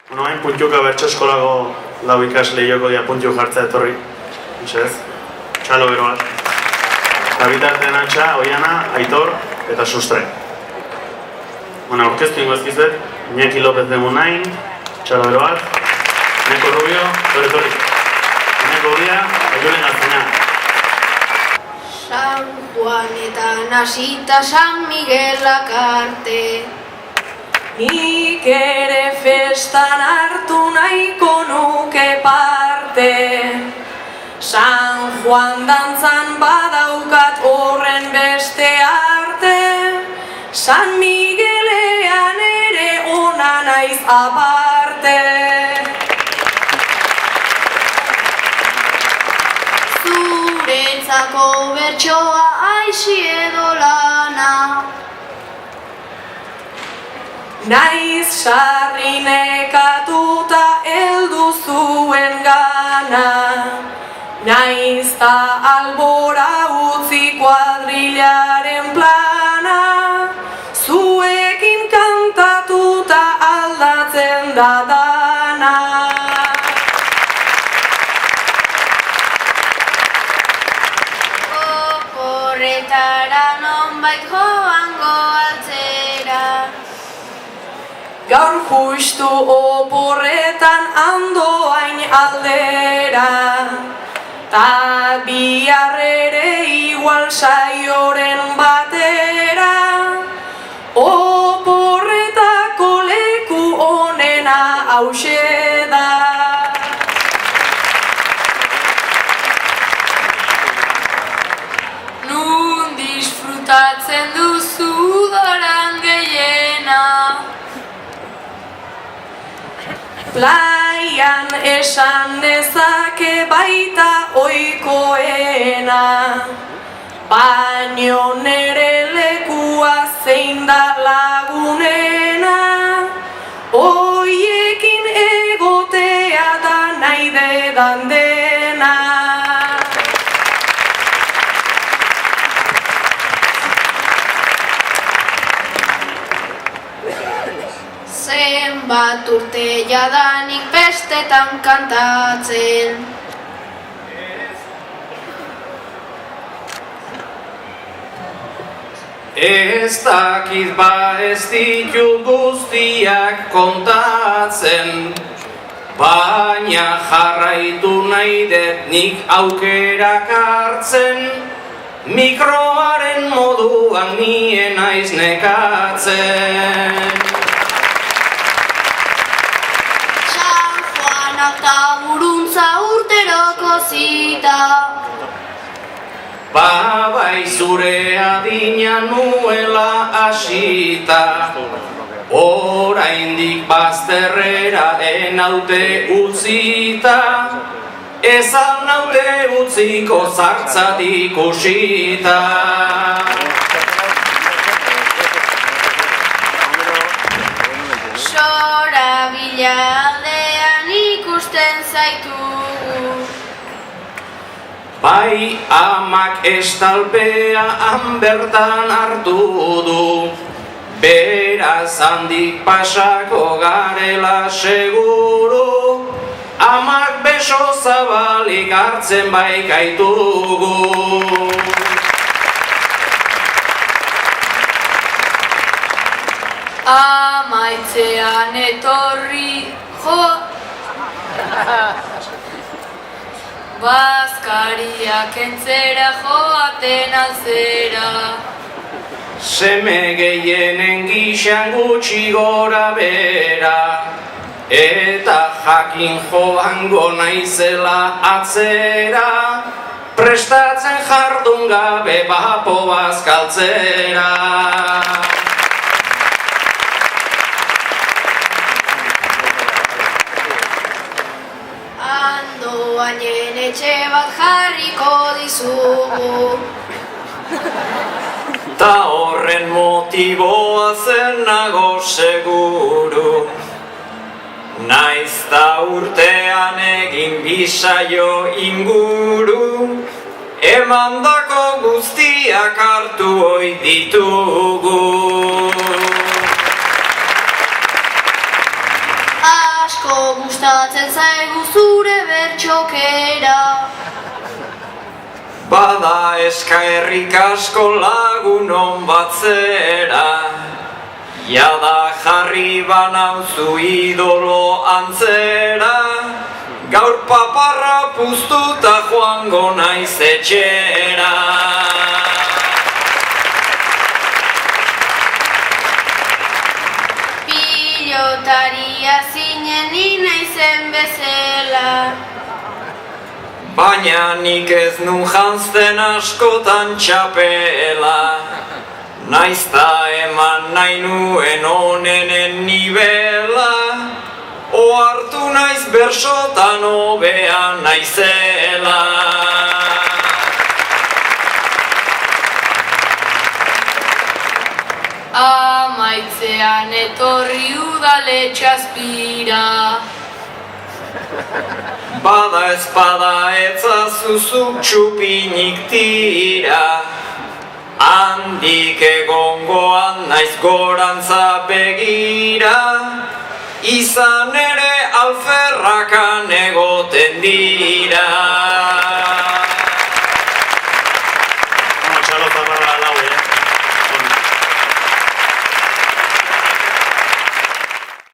Hain puntuka bertso eskolako lau ikasle joko dia puntu jartzea etorri. Isez, txalo beroa. Bitartean Antxa, Oiana, Aitor eta Sustre. Orkestu ingo ezkizuet, Iñaki López de Munain, txalo beroat, Neko Rubio, torri. Neko Bia, Aiolen Gartzena. San Juanetan hasita San Miguel akarte. Nik ere festan hartu nahiko nuke parte. San Juan dantzan badaukat horren beste arte. San Miguelean ere ona naiz aparte. Zuretzako bertsoa aixi edo lana. Naiz sarri nekatuta heldu zuen gana. Naiz ta albora utzi kuadrilaren plana. Zuekin kantatuta aldatzen da dana. Oporretara nonbait joango altzera. Gaur justu oporretan andoain aldera. Ta bihar ere igual saioren batera. Oporretako leku onena hauxe da. Nun disfrutatzen duzu doran gehiena. Plaian esan nezake baita ohikoena. Baino nere lekua zein da lagunena. Oiekin egotea da nahi dedan dena. Zenbat urte jadanik bestetan kantatzen. Ez dakit ez ditut guztiak kontatzen, baina jarraitu nahi dut nik aukerak hartzen, mikroaren moduan nien naiz nekatzen. San Juanak ta buruntza urteroko zita. Bai zure adina nuela hasita, oraindik bazterrera enaute utzita, ezan naute utziko zartzat ikusita. Sorabila aldean ikusten zaitugu. Bai amak estalpea han bertan hartu du, beraz handik pasako garela seguru, amak beso zabalik hartzen baikaitugu. Amaitzean etorri jo. Bazkariak entzera joaten alzera. Seme gehienen gixan gutxi gora bera, eta jakin joango naizela atzera, prestatzen jardun gabe bapo bazkaltzera. Andoainen etxe bat jarriko dizugu. Ta horren motiboa zer nago seguru, naiz ta urtean egin bisaio inguru, emandako guztiak hartu ohi ditugu. asko gustatzen zaigu zure bertxokera. Bada eskerrik asko lagunon batzera, jada jarri banauzu idolo antzera, gaur paparra puztuta joango naiz etxera. Pilotaria zinen ni naizen bezala. Baina nik ez nun janzten askotan txapela, naizta eman nahi nuen onenen nibela, ohartu naiz bersotan hobea naizela. Amaitzean etorri udaletxe azpira. Bada ezpada etzazuzuk txupinik tira, handik egongoan naiz gorantza begira, izan ere alferrakan egoten dira.